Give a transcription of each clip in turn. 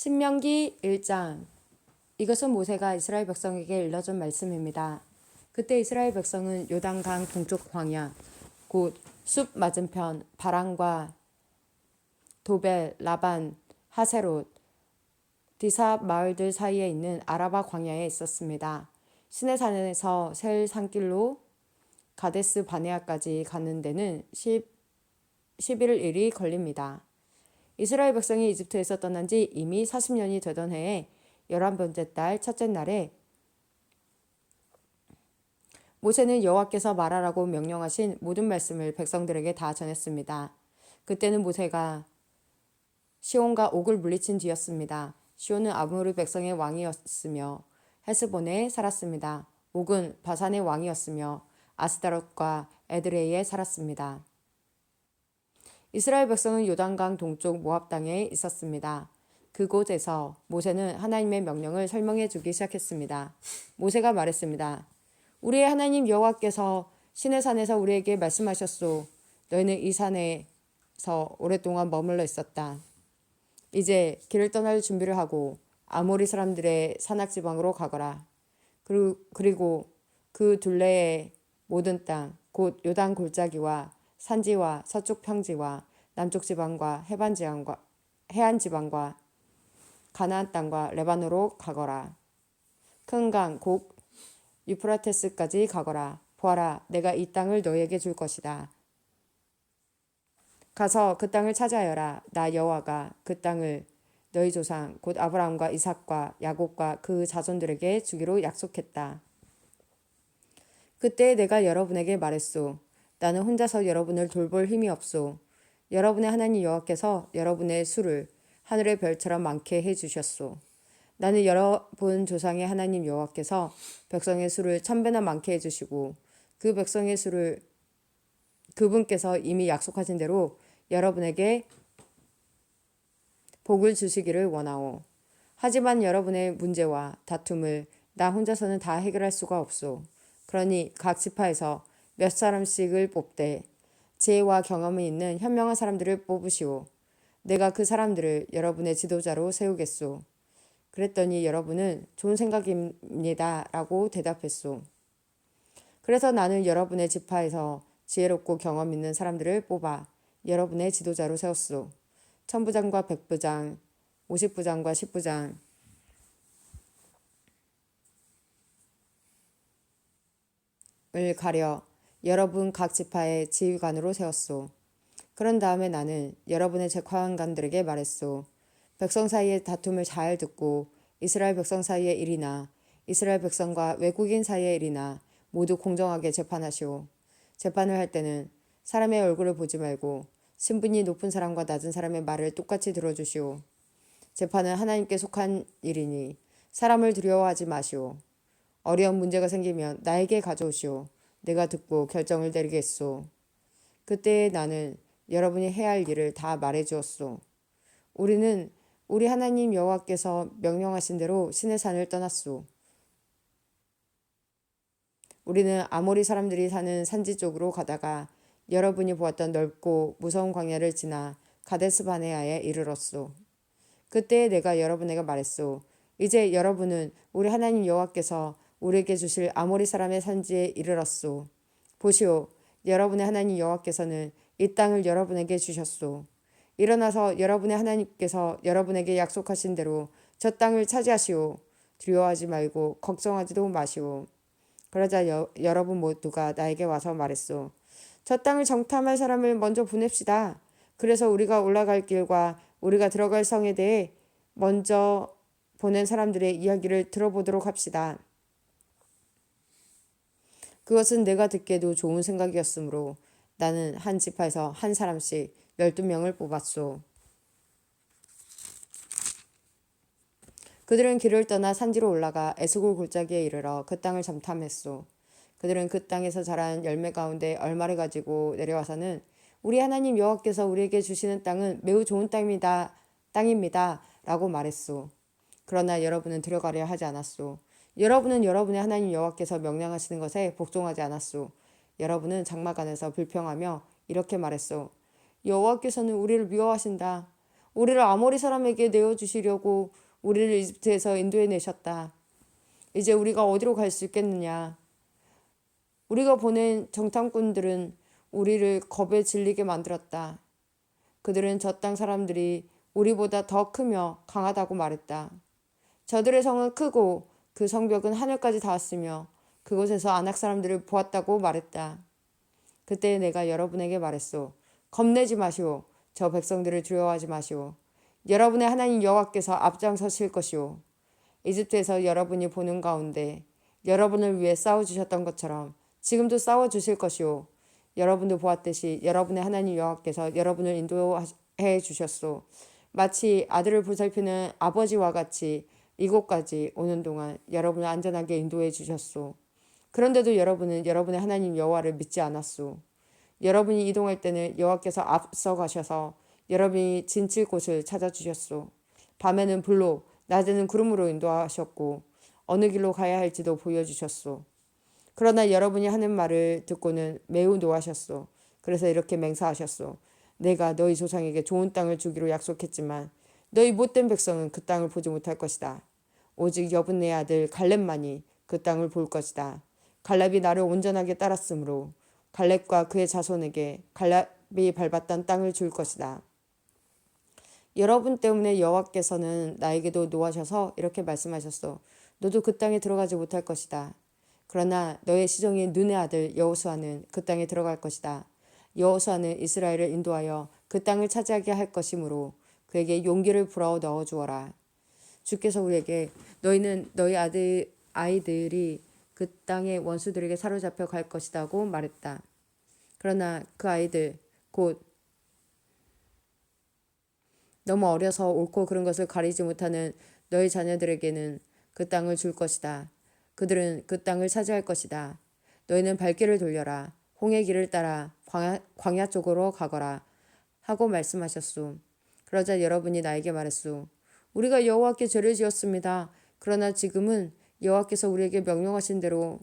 신명기 1장. 이것은 모세가 이스라엘 백성에게 일러준 말씀입니다. 그때 이스라엘 백성은 요단강 동쪽 광야 곧 숲 맞은편 바란과 도벨, 라반, 하세롯, 디삽 마을들 사이에 있는 아라바 광야에 있었습니다. 시내산에서 셀 산길로 가데스 바네아까지 가는 데는 11일이 걸립니다. 이스라엘 백성이 이집트에서 떠난 지 이미 40년이 되던 해에 11번째 달 첫째 날에 모세는 여호와께서 말하라고 명령하신 모든 말씀을 백성들에게 다 전했습니다. 그때는 모세가 시온과 옥을 물리친 뒤였습니다. 시온은 아모리 백성의 왕이었으며 헤스본에 살았습니다. 옥은 바산의 왕이었으며 아스다롯과 에드레이에 살았습니다. 이스라엘 백성은 요단강 동쪽 모압 땅에 있었습니다. 그곳에서 모세는 하나님의 명령을 설명해 주기 시작했습니다. 모세가 말했습니다. 우리의 하나님 여호와께서 시내산에서 우리에게 말씀하셨소. 너희는 이 산에서 오랫동안 머물러 있었다. 이제 길을 떠날 준비를 하고 아모리 사람들의 산악지방으로 가거라. 그리고 그 둘레의 모든 땅, 곧 요단 골짜기와 산지와 서쪽 평지와 남쪽 지방과 해안 지방과 가나안 땅과 레바논으로 가거라. 큰 강, 곧 유프라테스까지 가거라. 보아라, 내가 이 땅을 너희에게 줄 것이다. 가서 그 땅을 차지하여라. 나 여호와가 그 땅을 너희 조상 곧 아브라함과 이삭과 야곱과 그 자손들에게 주기로 약속했다. 그때 내가 여러분에게 말했소. 나는 혼자서 여러분을 돌볼 힘이 없소. 여러분의 하나님 여호와께서 여러분의 수를 하늘의 별처럼 많게 해주셨소. 나는 여러분 조상의 하나님 여호와께서 백성의 수를 1000배나 많게 해주시고 그 백성의 수를 그분께서 이미 약속하신 대로 여러분에게 복을 주시기를 원하오. 하지만 여러분의 문제와 다툼을 나 혼자서는 다 해결할 수가 없소. 그러니 각 지파에서 몇 사람씩을 뽑되 지혜와 경험이 있는 현명한 사람들을 뽑으시오. 내가 그 사람들을 여러분의 지도자로 세우겠소. 그랬더니 여러분은 좋은 생각입니다 라고 대답했소. 그래서 나는 여러분의 지파에서 지혜롭고 경험 있는 사람들을 뽑아 여러분의 지도자로 세웠소. 1000부장과 100부장, 50부장과 10부장을 가려 여러분 각 지파의 지휘관으로 세웠소. 그런 다음에 나는 여러분의 재판관들에게 말했소. 백성 사이의 다툼을 잘 듣고 이스라엘 백성 사이의 일이나 이스라엘 백성과 외국인 사이의 일이나 모두 공정하게 재판하시오. 재판을 할 때는 사람의 얼굴을 보지 말고 신분이 높은 사람과 낮은 사람의 말을 똑같이 들어주시오. 재판은 하나님께 속한 일이니 사람을 두려워하지 마시오. 어려운 문제가 생기면 나에게 가져오시오. 내가 듣고 결정을 내리겠소. 그때 나는 여러분이 해야 할 일을 다 말해주었소. 우리는 우리 하나님 여호와께서 명령하신 대로 시내산을 떠났소. 우리는 아모리 사람들이 사는 산지 쪽으로 가다가 여러분이 보았던 넓고 무서운 광야를 지나 가데스 바네아에 이르렀소. 그때 내가 여러분에게 말했소. 이제 여러분은 우리 하나님 여호와께서 우리에게 주실 아모리 사람의 산지에 이르렀소. 보시오, 여러분의 하나님 여호와께서는 이 땅을 여러분에게 주셨소. 일어나서 여러분의 하나님께서 여러분에게 약속하신 대로 저 땅을 차지하시오. 두려워하지 말고 걱정하지도 마시오. 그러자 여러분 모두가 나에게 와서 말했소. 저 땅을 정탐할 사람을 먼저 보냅시다. 그래서 우리가 올라갈 길과 우리가 들어갈 성에 대해 먼저 보낸 사람들의 이야기를 들어보도록 합시다. 그것은 내가 듣기에도 좋은 생각이었으므로 나는 한 지파에서 한 사람씩 12명을 뽑았소. 그들은 길을 떠나 산지로 올라가 에스골 골짜기에 이르러 그 땅을 정탐했소. 그들은 그 땅에서 자란 열매 가운데 얼마를 가지고 내려와서는 우리 하나님 여호와께서 우리에게 주시는 땅은 매우 좋은 땅입니다 라고 말했소. 그러나 여러분은 들어가려 하지 않았소. 여러분은 여러분의 하나님 여호와께서 명령하시는 것에 복종하지 않았소. 여러분은 장막 안에서 불평하며 이렇게 말했소. 여호와께서는 우리를 미워하신다. 우리를 아모리 사람에게 내어주시려고 우리를 이집트에서 인도해 내셨다. 이제 우리가 어디로 갈 수 있겠느냐. 우리가 보낸 정탐꾼들은 우리를 겁에 질리게 만들었다. 그들은 저 땅 사람들이 우리보다 더 크며 강하다고 말했다. 저들의 성은 크고 그 성벽은 하늘까지 닿았으며 그곳에서 아낙 사람들을 보았다고 말했다. 그때 내가 여러분에게 말했소. 겁내지 마시오. 저 백성들을 두려워하지 마시오. 여러분의 하나님 여호와께서 앞장서실 것이오. 이집트에서 여러분이 보는 가운데 여러분을 위해 싸워주셨던 것처럼 지금도 싸워주실 것이오. 여러분도 보았듯이 여러분의 하나님 여호와께서 여러분을 인도해 주셨소. 마치 아들을 보살피는 아버지와 같이 이곳까지 오는 동안 여러분을 안전하게 인도해 주셨소. 그런데도 여러분은 여러분의 하나님 여호와를 믿지 않았소. 여러분이 이동할 때는 여호와께서 앞서 가셔서 여러분이 진칠 곳을 찾아주셨소. 밤에는 불로, 낮에는 구름으로 인도하셨고 어느 길로 가야 할지도 보여주셨소. 그러나 여러분이 하는 말을 듣고는 매우 노하셨소. 그래서 이렇게 맹세하셨소. 내가 너희 조상에게 좋은 땅을 주기로 약속했지만 너희 못된 백성은 그 땅을 보지 못할 것이다. 오직 여분의 아들 갈렙만이 그 땅을 볼 것이다. 갈렙이 나를 온전하게 따랐으므로 갈렙과 그의 자손에게 갈렙이 밟았던 땅을 줄 것이다. 여러분 때문에 여호와께서는 나에게도 노하셔서 이렇게 말씀하셨소. 너도 그 땅에 들어가지 못할 것이다. 그러나 너의 시종인 눈의 아들 여호수아는 그 땅에 들어갈 것이다. 여호수아는 이스라엘을 인도하여 그 땅을 차지하게 할 것이므로 그에게 용기를 불어 넣어 주어라. 주께서 우리에게 너희는 너희 아이들이 그 땅의 원수들에게 사로잡혀 갈 것이라고 말했다. 그러나 그 아이들 곧 너무 어려서 옳고 그른 것을 가리지 못하는 너희 자녀들에게는 그 땅을 줄 것이다. 그들은 그 땅을 차지할 것이다. 너희는 발길을 돌려라. 홍해 길을 따라 광야 쪽으로 가거라. 하고 말씀하셨소. 그러자 여러분이 나에게 말했소. 우리가 여호와께 죄를 지었습니다. 그러나 지금은 여호와께서 우리에게 명령하신 대로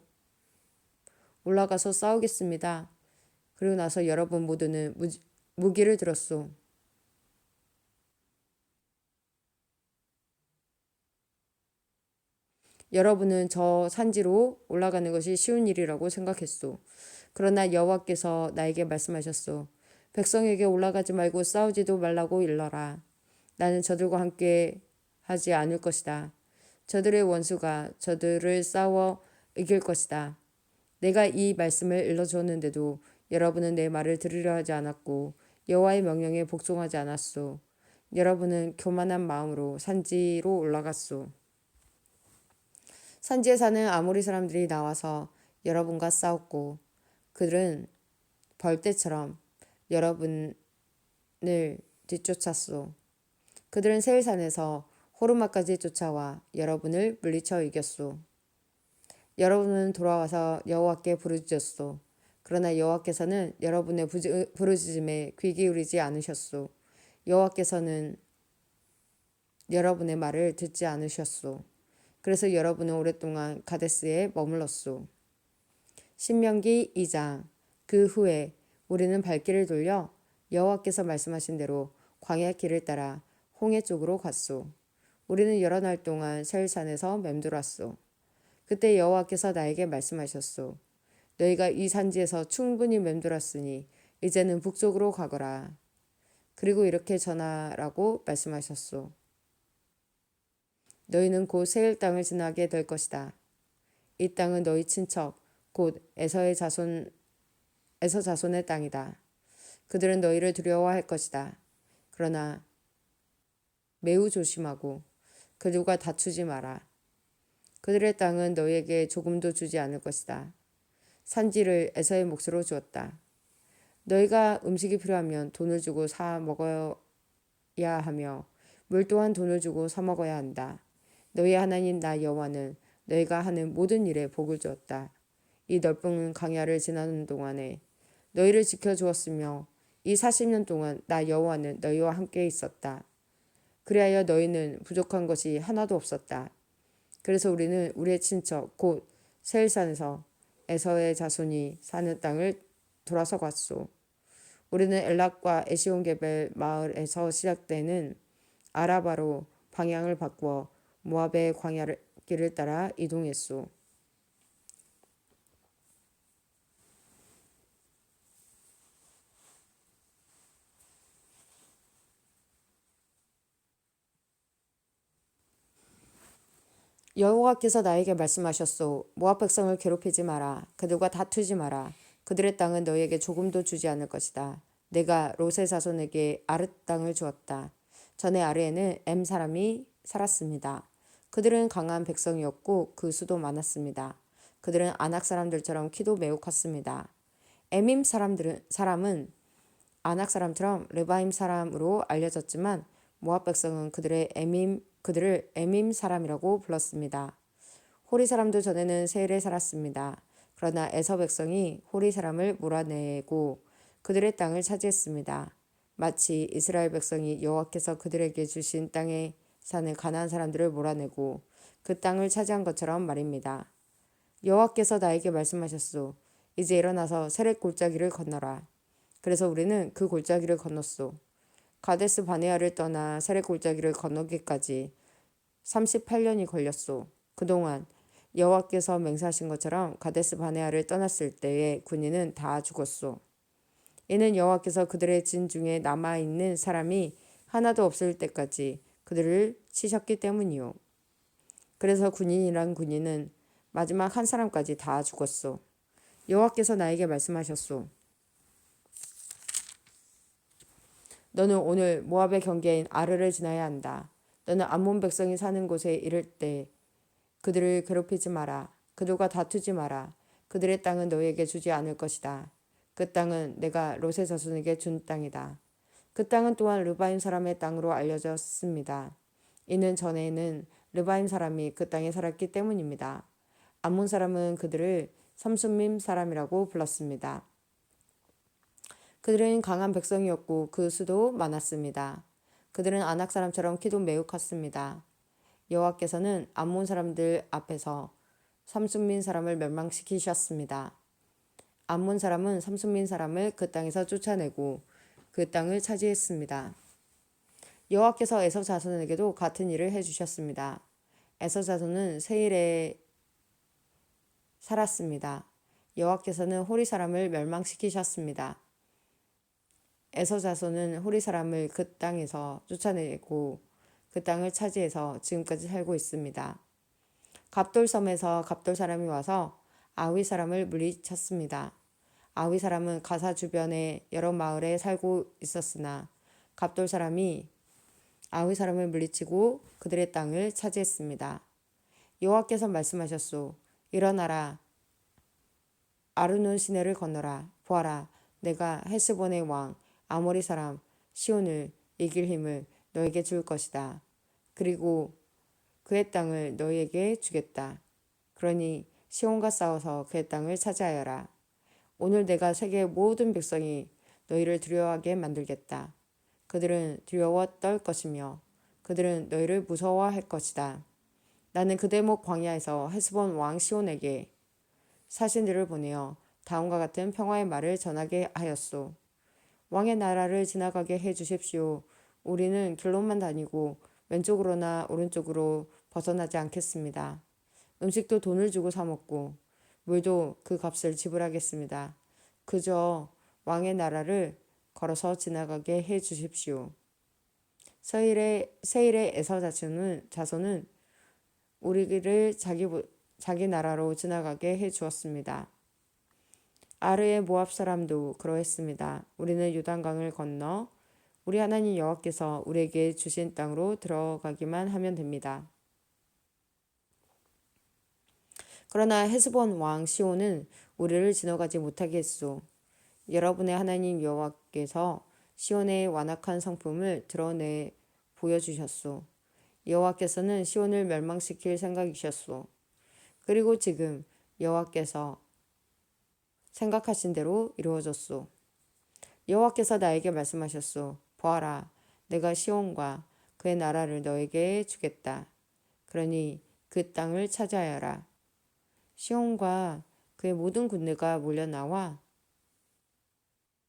올라가서 싸우겠습니다. 그리고 나서 여러분 모두는 무기를 들었소. 여러분은 저 산지로 올라가는 것이 쉬운 일이라고 생각했소. 그러나 여호와께서 나에게 말씀하셨소. 백성에게 올라가지 말고 싸우지도 말라고 일러라. 나는 저들과 함께 하지 않을 것이다. 저들의 원수가 저들을 싸워 이길 것이다. 내가 이 말씀을 일러주었는데도 여러분은 내 말을 들으려 하지 않았고 여호와의 명령에 복종하지 않았소. 여러분은 교만한 마음으로 산지로 올라갔소. 산지에 사는 아모리 사람들이 나와서 여러분과 싸웠고 그들은 벌떼처럼 여러분을 뒤쫓았소. 그들은 세일산에서 호르마까지 쫓아와 여러분을 물리쳐 이겼소. 여러분은 돌아와서 여호와께 부르짖었소. 그러나 여호와께서는 여러분의 부르짖음에 귀 기울이지 않으셨소. 여호와께서는 여러분의 말을 듣지 않으셨소. 그래서 여러분은 오랫동안 가데스에 머물렀소. 신명기 2장. 그 후에 우리는 발길을 돌려 여호와께서 말씀하신 대로 광야 길을 따라 홍해 쪽으로 갔소. 우리는 여러 날 동안 세일산에서 맴돌았소. 그때 여호와께서 나에게 말씀하셨소. 너희가 이 산지에서 충분히 맴돌았으니 이제는 북쪽으로 가거라. 그리고 이렇게 전하라고 말씀하셨소. 너희는 곧 세일 땅을 지나게 될 것이다. 이 땅은 너희 친척 곧 에서 자손의 땅이다. 그들은 너희를 두려워할 것이다. 그러나 매우 조심하고 그들과 다투지 마라. 그들의 땅은 너희에게 조금도 주지 않을 것이다. 산지를 에서의 몫으로 주었다. 너희가 음식이 필요하면 돈을 주고 사 먹어야 하며 물 또한 돈을 주고 사 먹어야 한다. 너희 하나님 나 여호와는 너희가 하는 모든 일에 복을 주었다. 이 넓은 광야를 지나는 동안에 너희를 지켜주었으며 이 40년 동안 나 여호와는 너희와 함께 있었다. 그리하여 너희는 부족한 것이 하나도 없었다. 그래서 우리는 우리의 친척 곧 세일산에서 에서의 자손이 사는 땅을 돌아서 갔소. 우리는 엘락과 에시온게벨 마을에서 시작되는 아라바로 방향을 바꾸어 모압의 광야길을 따라 이동했소. 여호와께서 나에게 말씀하셨소. 모압 백성을 괴롭히지 마라. 그들과 다투지 마라. 그들의 땅은 너희에게 조금도 주지 않을 것이다. 내가 롯의 자손에게 아르 땅을 주었다. 전에 아르에는 엠 사람이 살았습니다. 그들은 강한 백성이었고 그 수도 많았습니다. 그들은 아낙 사람들처럼 키도 매우 컸습니다. 에밈 사람은 아낙 사람처럼 르바임 사람으로 알려졌지만 모압 백성은 그들을 에밈 사람이라고 불렀습니다. 호리 사람도 전에는 세일에 살았습니다. 그러나 에서 백성이 호리 사람을 몰아내고 그들의 땅을 차지했습니다. 마치 이스라엘 백성이 여호와께서 그들에게 주신 땅에 사는 가나안 사람들을 몰아내고 그 땅을 차지한 것처럼 말입니다. 여호와께서 나에게 말씀하셨소. 이제 일어나서 세렛 골짜기를 건너라. 그래서 우리는 그 골짜기를 건넜소. 가데스 바네아를 떠나 세렛 골짜기를 건너기까지 38년이 걸렸소. 그동안 여호와께서 맹세하신 것처럼 가데스 바네아를 떠났을 때의 군인은 다 죽었소. 이는 여호와께서 그들의 진 중에 남아있는 사람이 하나도 없을 때까지 그들을 치셨기 때문이요. 그래서 군인은 마지막 한 사람까지 다 죽었소. 여호와께서 나에게 말씀하셨소. 너는 오늘 모압의 경계인 아르를 지나야 한다. 너는 암몬 백성이 사는 곳에 이를 때 그들을 괴롭히지 마라. 그들과 다투지 마라. 그들의 땅은 너희에게 주지 않을 것이다. 그 땅은 내가 롯의 자손에게 준 땅이다. 그 땅은 또한 르바임 사람의 땅으로 알려졌습니다. 이는 전에는 르바임 사람이 그 땅에 살았기 때문입니다. 암몬 사람은 그들을 삼순밈 사람이라고 불렀습니다. 그들은 강한 백성이었고 그 수도 많았습니다. 그들은 아낙 사람처럼 키도 매우 컸습니다. 여호와께서는 암몬 사람들 앞에서 삼순민 사람을 멸망시키셨습니다. 암몬 사람은 삼순민 사람을 그 땅에서 쫓아내고 그 땅을 차지했습니다. 여호와께서 에서 자손에게도 같은 일을 해주셨습니다. 에서 자손은 세일에 살았습니다. 여호와께서는 호리 사람을 멸망시키셨습니다. 에서 자손은 호리 사람을 그 땅에서 쫓아내고 그 땅을 차지해서 지금까지 살고 있습니다. 갑돌섬에서 갑돌 사람이 와서 아위 사람을 물리쳤습니다. 아위 사람은 가사 주변의 여러 마을에 살고 있었으나 갑돌 사람이 아위 사람을 물리치고 그들의 땅을 차지했습니다. 여호와께서 말씀하셨소. 일어나라. 아르논 시내를 건너라. 보아라. 내가 헤스본의 왕 아모리 사람 시온을 이길 힘을 너에게 줄 것이다. 그리고 그의 땅을 너희에게 주겠다. 그러니 시온과 싸워서 그의 땅을 차지하여라. 오늘 내가 세계의 모든 백성이 너희를 두려워하게 만들겠다. 그들은 두려워 떨 것이며 그들은 너희를 무서워할 것이다. 나는 그 대목 광야에서 헤스본 왕 시온에게 사신들을 보내어 다음과 같은 평화의 말을 전하게 하였소. 왕의 나라를 지나가게 해 주십시오. 우리는 길로만 다니고 왼쪽으로나 오른쪽으로 벗어나지 않겠습니다. 음식도 돈을 주고 사 먹고 물도 그 값을 지불하겠습니다. 그저 왕의 나라를 걸어서 지나가게 해 주십시오. 세일의 에서 자손은 우리를 자기 나라로 지나가게 해 주었습니다. 아르의 모압 사람도 그러했습니다. 우리는 요단강을 건너 우리 하나님 여호와께서 우리에게 주신 땅으로 들어가기만 하면 됩니다. 그러나 헤스본 왕 시온은 우리를 지나가지 못하게 했소. 여러분의 하나님 여호와께서 시온의 완악한 성품을 드러내 보여주셨소. 여호와께서는 시온을 멸망시킬 생각이셨소. 그리고 지금 여호와께서 생각하신 대로 이루어졌소. 여호와께서 나에게 말씀하셨소. 보아라, 내가 시온과 그의 나라를 너에게 주겠다. 그러니 그 땅을 차지하여라. 시온과 그의 모든 군대가 몰려나와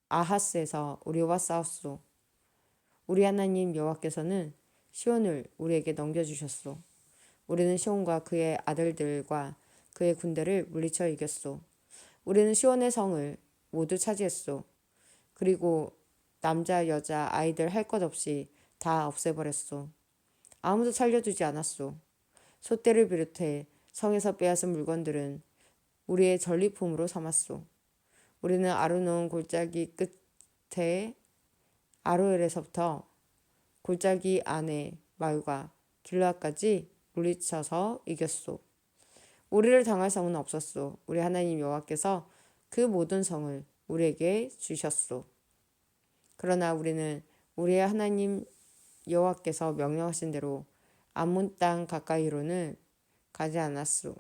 아하스에서 우리와 싸웠소. 우리 하나님 여호와께서는 시온을 우리에게 넘겨주셨소. 우리는 시온과 그의 아들들과 그의 군대를 물리쳐 이겼소. 우리는 시온의 성을 모두 차지했소. 그리고 남자, 여자, 아이들 할 것 없이 다 없애버렸소. 아무도 살려두지 않았소. 소떼를 비롯해 성에서 빼앗은 물건들은 우리의 전리품으로 삼았소. 우리는 아르논 골짜기 끝에 아로엘에서부터 골짜기 안의 마을과 길라까지 물리쳐서 이겼소. 우리를 당할 성은 없었소. 우리 하나님 여호와께서 그 모든 성을 우리에게 주셨소. 그러나 우리는 우리의 하나님 여호와께서 명령하신 대로 암몬 땅 가까이로는 가지 않았소.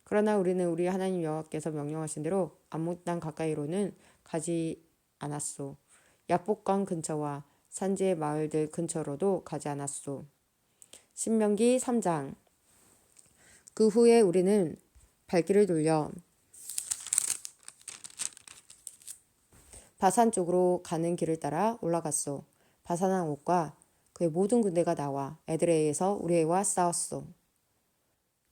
그러나 우리는 우리 하나님 여호와께서 명령하신 대로 암몬 땅 가까이로는 가지 않았소. 야복강 근처와 산지의 마을들 근처로도 가지 않았소. 신명기 3장. 그 후에 우리는 발길을 돌려 바산 쪽으로 가는 길을 따라 올라갔소. 바산 왕 옥과 그의 모든 군대가 나와 에드레이에서 우리와 싸웠소.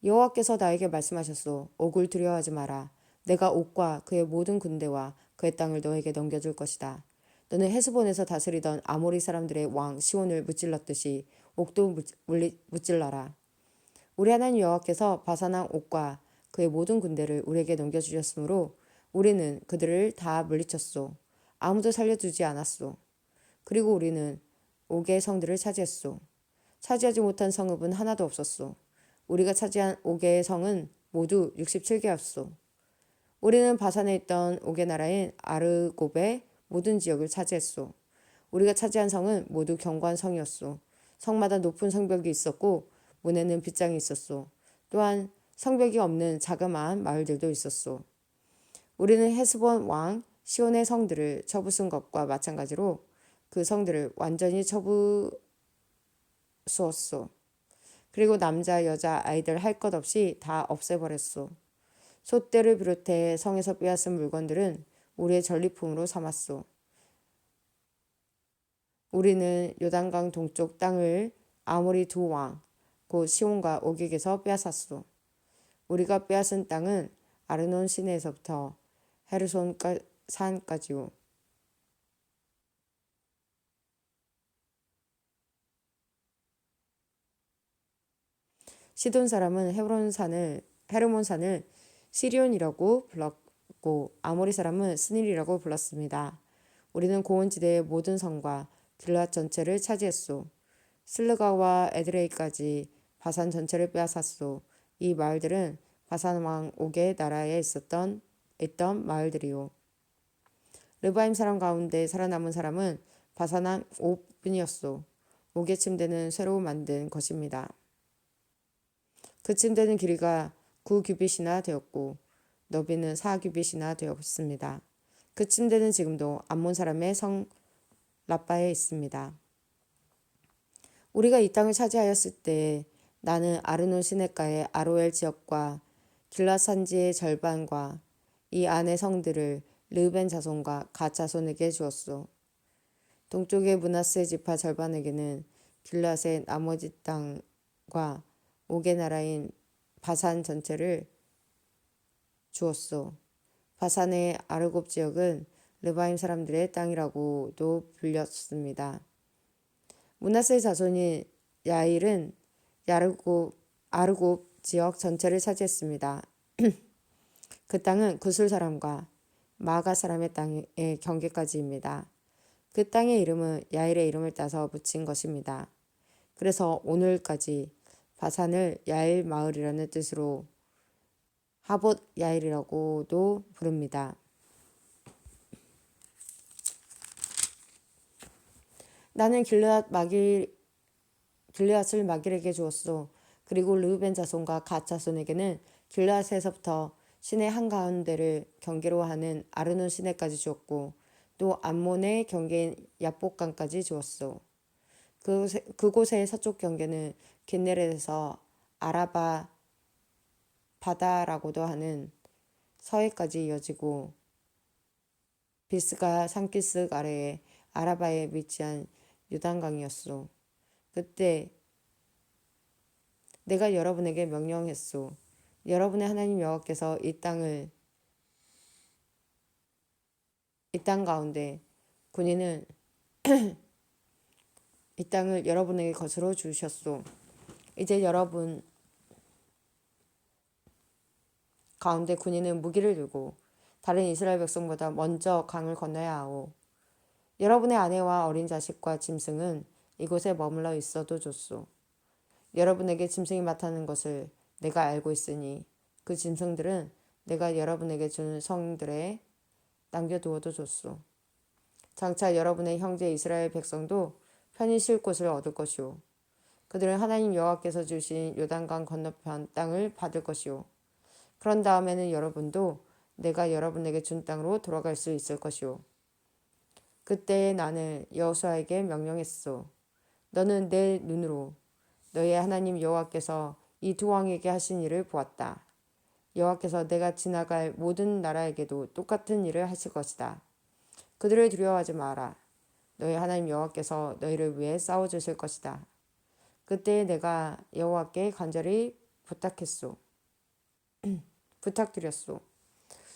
여호와께서 나에게 말씀하셨소. 옥을 두려워하지 마라. 내가 옥과 그의 모든 군대와 그의 땅을 너에게 넘겨줄 것이다. 너는 헤스본에서 다스리던 아모리 사람들의 왕 시온을 무찔렀듯이 옥도 무찔러라. 우리 하나님 여호와께서 바산 왕 옥과 그의 모든 군대를 우리에게 넘겨주셨으므로 우리는 그들을 다 물리쳤소. 아무도 살려두지 않았소. 그리고 우리는 옥의 성들을 차지했소. 차지하지 못한 성읍은 하나도 없었소. 우리가 차지한 옥의 성은 모두 67개였소. 우리는 바산에 있던 옥의 나라인 아르곱의 모든 지역을 차지했소. 우리가 차지한 성은 모두 견고한 성이었소. 성마다 높은 성벽이 있었고 문에는 빗장이 있었소. 또한 성벽이 없는 자그마한 마을들도 있었소. 우리는 헤스본 왕 시온의 성들을 쳐부순 것과 마찬가지로 그 성들을 완전히 쳐부수었소. 그리고 남자, 여자, 아이들 할 것 없이 다 없애버렸소. 소떼를 비롯해 성에서 빼앗은 물건들은 우리의 전리품으로 삼았소. 우리는 요단강 동쪽 땅을 아모리 두 왕, 곧 시온과 옥에게서 빼앗았소. 우리가 빼앗은 땅은 아르논 시내에서부터 헤르손 산까지요. 시돈 사람은 헤르몬 산을 시리온이라고 불렀고 아모리 사람은 스닐이라고 불렀습니다. 우리는 고원지대의 모든 성과 길앗 전체를 차지했소. 슬르가와 에드레이까지 바산 전체를 빼앗았소. 이 마을들은 바산 왕 옥의 나라에 있던 마을들이요. 르바임 사람 가운데 살아남은 사람은 바산 왕 옥뿐이었소. 옥의 침대는 새로 만든 것입니다. 그 침대는 길이가 9규빗이나 되었고 너비는 4규빗이나 되었습니다. 그 침대는 지금도 암몬 사람의 성 라빠에 있습니다. 우리가 이 땅을 차지하였을 때 나는 아르논 시냇가의 아로엘 지역과 길앗 산지의 절반과 이 안의 성들을 르벤 자손과 갓 자손에게 주었소. 동쪽의 므낫세 지파 절반에게는 길앗의 나머지 땅과 옥의 나라인 바산 전체를 주었소. 바산의 아르곱 지역은 르바임 사람들의 땅이라고도 불렸습니다. 므낫세 자손인 야일은 아르곱 지역 전체를 차지했습니다. 그 땅은 구술 사람과 마가 사람의 땅의 경계까지입니다. 그 땅의 이름은 야일의 이름을 따서 붙인 것입니다. 그래서 오늘까지 바산을 야일 마을이라는 뜻으로 하봇 야일이라고도 부릅니다. 나는 길르앗을 마길에게 주었소. 그리고 르우벤 자손과 갓 자손에게는 길르앗에서부터 시내 한가운데를 경계로 하는 아르논 시내까지 주었고 또 암몬의 경계인 야복강까지 주었소. 그곳의 서쪽 경계는 겟네렛에서 아라바 바다라고도 하는 서해까지 이어지고 비스가 산기슭 아래에 아라바에 위치한 요단강이었소. 그때 내가 여러분에게 명령했소. 여러분의 하나님 여호와께서 이 땅 가운데 군인은 이 땅을 여러분에게 거스러 주셨소. 이제 여러분 가운데 군인은 무기를 들고 다른 이스라엘 백성보다 먼저 강을 건너야 하오. 여러분의 아내와 어린 자식과 짐승은 이곳에 머물러 있어도 좋소. 여러분에게 짐승이 맡아는 것을 내가 알고 있으니 그 짐승들은 내가 여러분에게 준 성들에 남겨두어도 좋소. 장차 여러분의 형제 이스라엘 백성도 편히 쉴 곳을 얻을 것이오. 그들은 하나님 여호와께서 주신 요단강 건너편 땅을 받을 것이오. 그런 다음에는 여러분도 내가 여러분에게 준 땅으로 돌아갈 수 있을 것이오. 그때 나는 여호수아에게 명령했소. 너는 내 눈으로 너의 하나님 여호와께서 이 두 왕에게 하신 일을 보았다. 여호와께서 내가 지나갈 모든 나라에게도 똑같은 일을 하실 것이다. 그들을 두려워하지 마라. 너희 하나님 여호와께서 너희를 위해 싸워주실 것이다. 그때 내가 여호와께 간절히 부탁드렸소.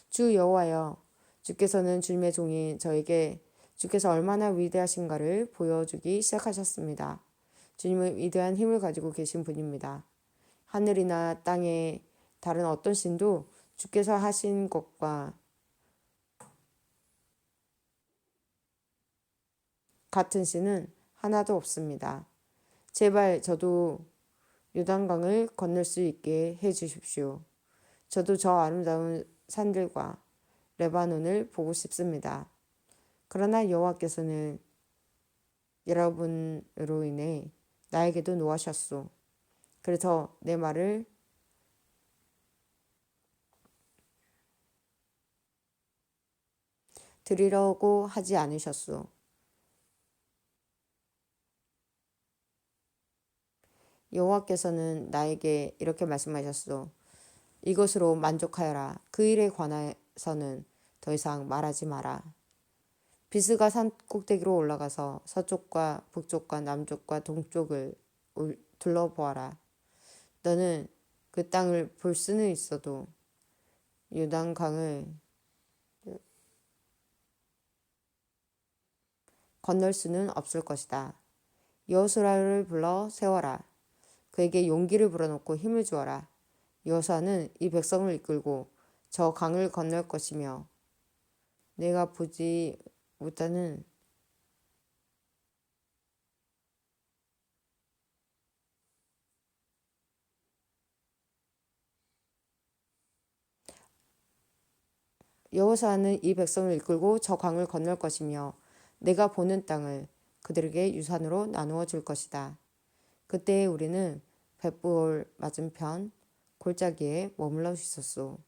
주 여호와여, 주께서는 주님의 종인 저에게 주께서 얼마나 위대하신가를 보여주기 시작하셨습니다. 주님은 위대한 힘을 가지고 계신 분입니다. 하늘이나 땅에 다른 어떤 신도 주께서 하신 것과 같은 신은 하나도 없습니다. 제발 저도 요단강을 건널 수 있게 해 주십시오. 저도 저 아름다운 산들과 레바논을 보고 싶습니다. 그러나 여호와께서는 여러분으로 인해 나에게도 노하셨소. 그래서 내 말을 들으려고 하지 않으셨소. 여호와께서는 나에게 이렇게 말씀하셨소. 이것으로 만족하여라. 그 일에 관해서는 더 이상 말하지 마라. 비스가 산 꼭대기로 올라가서 서쪽과 북쪽과 남쪽과 동쪽을 둘러보아라. 너는 그 땅을 볼 수는 있어도 요단강을 건널 수는 없을 것이다. 여호수아를 불러 세워라. 그에게 용기를 불어넣고 힘을 주어라. 여호수아는 이 백성을 이끌고 저 강을 건널 것이며 내가 보지 못하는 여호수아는 이 백성을 이끌고 저 강을 건널 것이며 내가 보는 땅을 그들에게 유산으로 나누어 줄 것이다. 그때 우리는 벳볼 맞은편 골짜기에 머물러 있었소.